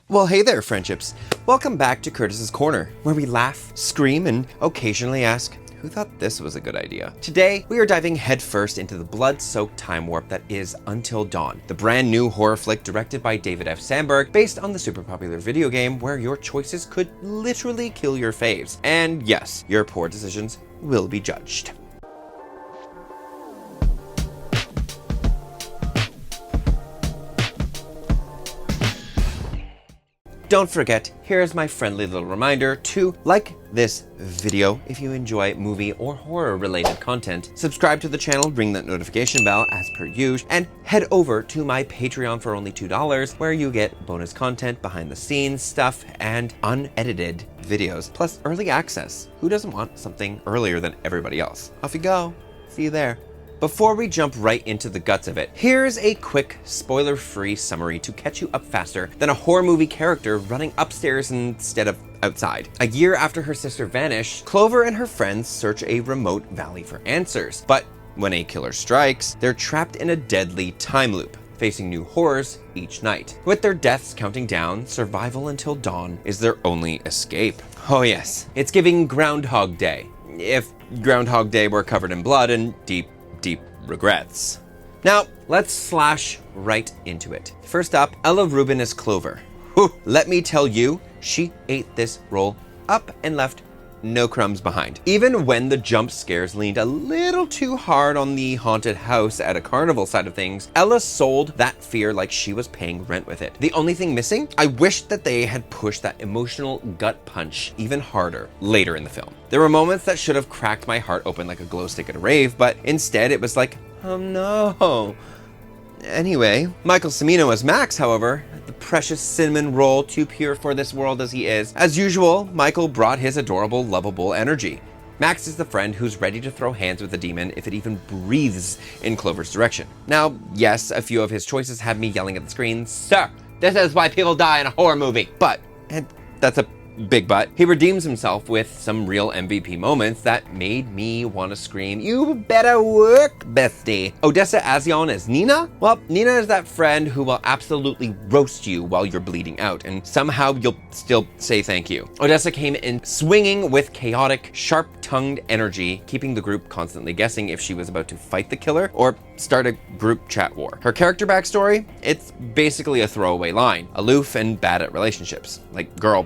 Well, hey there, friendships. Welcome back to Curtis's Corner, where we laugh, scream, and occasionally ask, who thought this was a good idea? Today, we are diving headfirst into the blood-soaked time warp that is Until Dawn, the brand new horror flick directed by David F. Sandberg, based on the super popular video game where your choices could literally kill your faves. And yes, your poor decisions will be judged. Don't forget, here's my friendly little reminder to like this video if you enjoy movie or horror related content, subscribe to the channel, ring that notification bell as per usual, and head over to my Patreon for only $2 where you get bonus content, behind the scenes stuff, and unedited videos, plus early access. Who doesn't want something earlier than everybody else? Off you go. See you there. Before we jump right into the guts of it, here's a quick spoiler-free summary to catch you up faster than a horror movie character running upstairs instead of outside. A year after her sister vanished, Clover and her friends search a remote valley for answers. But when a killer strikes, they're trapped in a deadly time loop, facing new horrors each night. With their deaths counting down, survival until dawn is their only escape. Oh yes, it's giving Groundhog Day, if Groundhog Day were covered in blood and deep regrets. Now, let's slash right into it. First up, Ella Rubin as Clover. Whew, let me tell you, she ate this role up and left no crumbs behind. Even when the jump scares leaned a little too hard on the haunted house at a carnival side of things, Ella sold that fear like she was paying rent with it. The only thing missing? I wish that they had pushed that emotional gut punch even harder later in the film. There were moments that should have cracked my heart open like a glow stick at a rave, but instead it was like, oh no. Anyway, Michael Cimino as Max, however, the precious cinnamon roll, too pure for this world as he is. As usual, Michael brought his adorable, lovable energy. Max is the friend who's ready to throw hands with the demon if it even breathes in Clover's direction. Now, yes, a few of his choices had me yelling at the screen, "Sir, this is why people die in a horror movie." But, and that's a big but, he redeems himself with some real MVP moments that made me want to scream, "You better work, bestie." Odessa Azion as Nina? Well, Nina is that friend who will absolutely roast you while you're bleeding out, and somehow you'll still say thank you. Odessa came in swinging with chaotic, sharp-tongued energy, keeping the group constantly guessing if she was about to fight the killer or start a group chat war. Her character backstory? It's basically a throwaway line. Aloof and bad at relationships. Like, girl,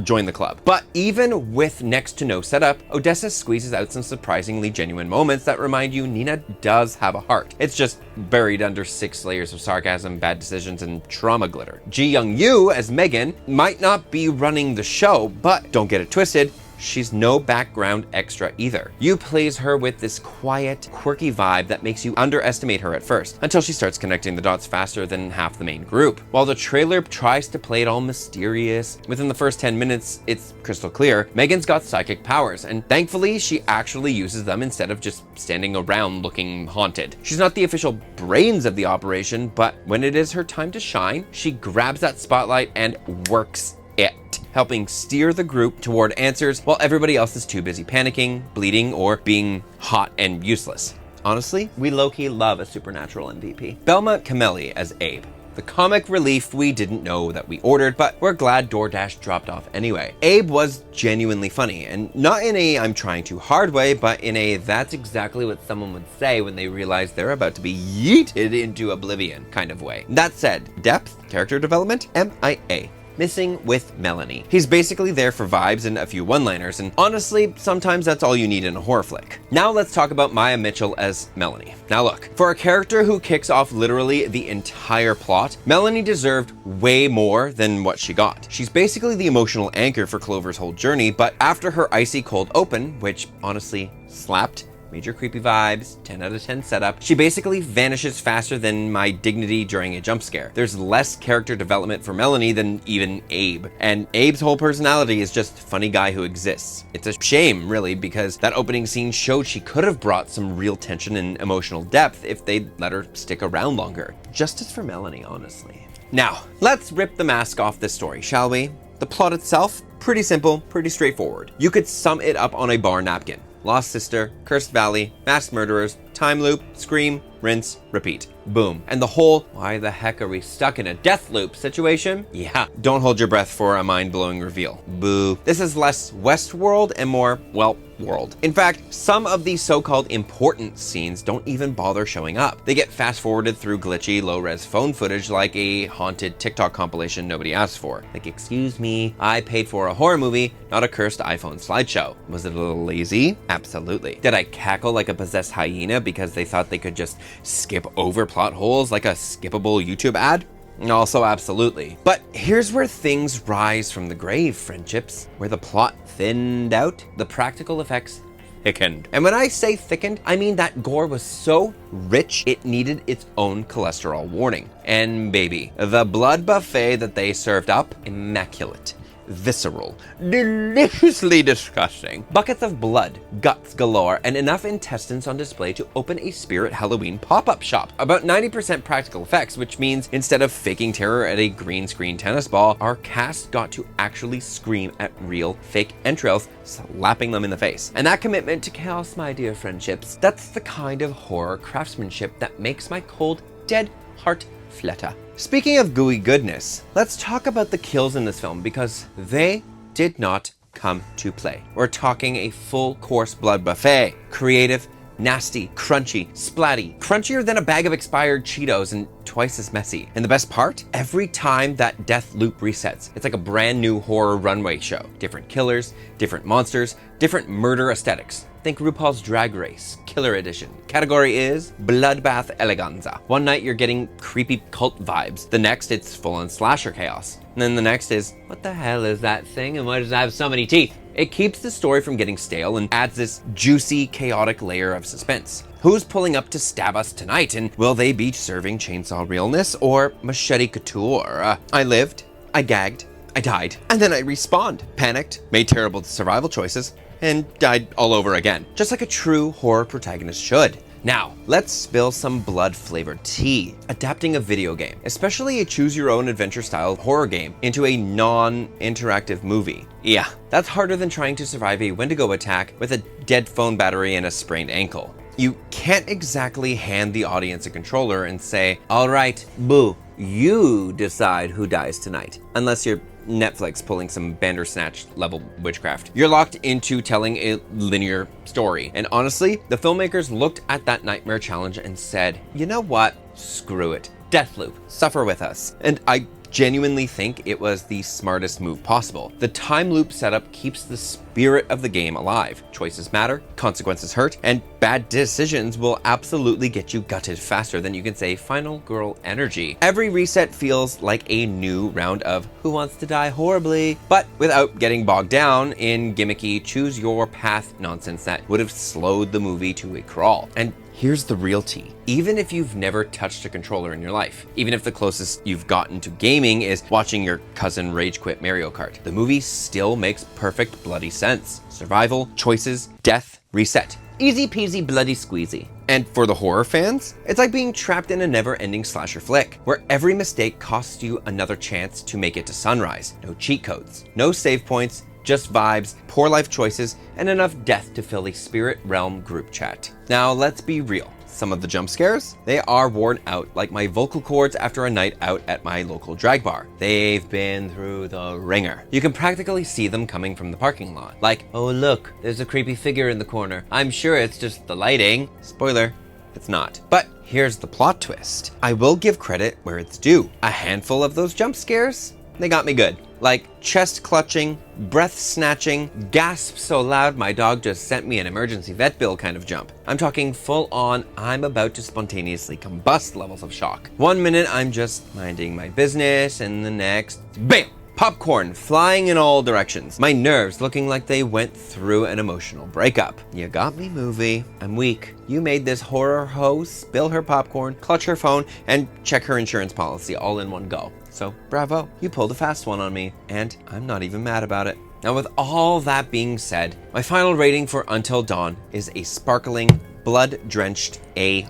join the club. But even with next to no setup, Odessa squeezes out some surprisingly genuine moments that remind you Nina does have a heart. It's just buried under 6 layers of sarcasm, bad decisions, and trauma glitter. Ji Young Yu as Megan might not be running the show, but don't get it twisted, she's no background extra either. Yu plays her with this quiet, quirky vibe that makes you underestimate her at first, until she starts connecting the dots faster than half the main group. While the trailer tries to play it all mysterious, within the first 10 minutes, it's crystal clear, Megan's got psychic powers, and thankfully she actually uses them instead of just standing around looking haunted. She's not the official brains of the operation, but when it is her time to shine, she grabs that spotlight and works it, helping steer the group toward answers while everybody else is too busy panicking, bleeding, or being hot and useless. Honestly, we low-key love a supernatural MVP. Belmont Camelli as Abe, the comic relief we didn't know that we ordered, but we're glad DoorDash dropped off anyway. Abe was genuinely funny, and not in a I'm trying too hard way, but in a that's exactly what someone would say when they realize they're about to be yeeted into oblivion kind of way. That said, depth, character development, MIA. Missing with Melanie. He's basically there for vibes and a few one-liners, and honestly, sometimes that's all you need in a horror flick. Now let's talk about Maya Mitchell as Melanie. Now look, for a character who kicks off literally the entire plot, Melanie deserved way more than what she got. She's basically the emotional anchor for Clover's whole journey, but after her icy cold open, which honestly slapped, major creepy vibes, 10 out of 10 setup, she basically vanishes faster than my dignity during a jump scare. There's less character development for Melanie than even Abe, and Abe's whole personality is just funny guy who exists. It's a shame, really, because that opening scene showed she could have brought some real tension and emotional depth if they'd let her stick around longer. Justice for Melanie, honestly. Now, let's rip the mask off this story, shall we? The plot itself, pretty simple, pretty straightforward. You could sum it up on a bar napkin. Lost sister, cursed valley, mass murderers, time loop, scream, rinse, repeat. boom. And the whole, why the heck are we stuck in a death loop situation? Yeah, don't hold your breath for a mind-blowing reveal. Boo. This is less Westworld and more, well, world. In fact, some of these so-called important scenes don't even bother showing up. They get fast-forwarded through glitchy, low-res phone footage like a haunted TikTok compilation nobody asked for. Like, excuse me, I paid for a horror movie, not a cursed iPhone slideshow. Was it a little lazy? Absolutely. Did I cackle like a possessed hyena because they thought they could just skip over plot holes like a skippable YouTube ad? Also, absolutely. But here's where things rise from the grave, friendships. Where the plot thinned out, the practical effects thickened. And when I say thickened, I mean that gore was so rich, it needed its own cholesterol warning. And baby, the blood buffet that they served up, immaculate. Visceral, deliciously disgusting. Buckets of blood, guts galore, and enough intestines on display to open a Spirit Halloween pop-up shop. About 90% practical effects, which means instead of faking terror at a green screen tennis ball, our cast got to actually scream at real fake entrails, slapping them in the face. And that commitment to chaos, my dear friendships, that's the kind of horror craftsmanship that makes my cold, dead heart flutter. Speaking of gooey goodness, let's talk about the kills in this film because they did not come to play. We're talking a full course blood buffet. Creative, nasty, crunchy, splatty, crunchier than a bag of expired Cheetos and twice as messy. And the best part? Every time that death loop resets, it's like a brand new horror runway show. Different killers, different monsters, different murder aesthetics. Think RuPaul's Drag Race, Killer Edition. Category is Bloodbath Eleganza. One night you're getting creepy cult vibes. The next it's full-on slasher chaos. And then the next is, what the hell is that thing and why does it have so many teeth? It keeps the story from getting stale and adds this juicy, chaotic layer of suspense. Who's pulling up to stab us tonight? And will they be serving chainsaw realness or machete couture? I lived, I gagged, I died, and then I respawned. Panicked, made terrible survival choices, and died all over again. Just like a true horror protagonist should. Now, let's spill some blood-flavored tea. Adapting a video game, especially a choose-your-own-adventure-style horror game, into a non-interactive movie. Yeah, that's harder than trying to survive a Wendigo attack with a dead phone battery and a sprained ankle. You can't exactly hand the audience a controller and say, all right, boo, you decide who dies tonight. Unless you're Netflix pulling some Bandersnatch level witchcraft. You're locked into telling a linear story. And honestly, the filmmakers looked at that nightmare challenge and said, you know what? Screw it. Deathloop. Suffer with us. And I genuinely think it was the smartest move possible. The time loop setup keeps the spirit of the game alive. Choices matter, consequences hurt, and bad decisions will absolutely get you gutted faster than you can say final girl energy. Every reset feels like a new round of who wants to die horribly, but without getting bogged down in gimmicky choose your path nonsense that would have slowed the movie to a crawl. And here's the real tea. Even if you've never touched a controller in your life, even if the closest you've gotten to gaming is watching your cousin rage quit Mario Kart, the movie still makes perfect bloody sense. Survival, choices, death, reset. Easy peasy bloody squeezy. And for the horror fans, it's like being trapped in a never-ending slasher flick, where every mistake costs you another chance to make it to sunrise. No cheat codes, no save points, just vibes, poor life choices, and enough death to fill a spirit realm group chat. Now, let's be real. Some of the jump scares, they are worn out like my vocal cords after a night out at my local drag bar. They've been through the ringer. You can practically see them coming from the parking lot. Like, oh look, there's a creepy figure in the corner. I'm sure it's just the lighting. Spoiler, it's not. But here's the plot twist. I will give credit where it's due. A handful of those jump scares, they got me good. Like chest clutching, breath snatching, gasp so loud my dog just sent me an emergency vet bill kind of jump. I'm talking full on, I'm about to spontaneously combust levels of shock. 1 minute I'm just minding my business and the next, bam! Popcorn flying in all directions. My nerves looking like they went through an emotional breakup. You got me, movie. I'm weak. You made this horror hoe spill her popcorn, clutch her phone, and check her insurance policy all in one go. So, bravo. You pulled a fast one on me, and I'm not even mad about it. Now, with all that being said, my final rating for Until Dawn is a sparkling, blood-drenched A-.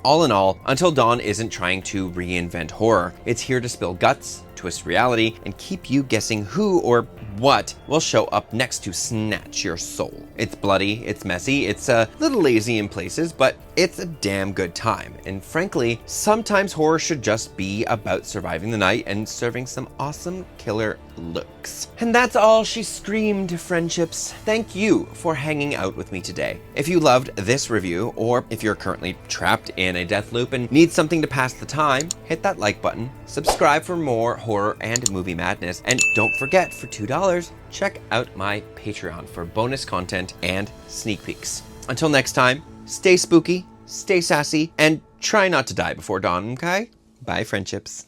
All in all, Until Dawn isn't trying to reinvent horror. It's here to spill guts, twist reality and keep you guessing who or what will show up next to snatch your soul. It's bloody, it's messy, it's a little lazy in places, but it's a damn good time. And frankly, sometimes horror should just be about surviving the night and serving some awesome killer looks. And that's all she screamed, friendships. Thank you for hanging out with me today. If you loved this review, or if you're currently trapped in a death loop and need something to pass the time, hit that like button, subscribe for more horror and movie madness, and don't forget, for $2, check out my Patreon for bonus content and sneak peeks. Until next time, stay spooky, stay sassy, and try not to die before dawn, okay? Bye, friendships.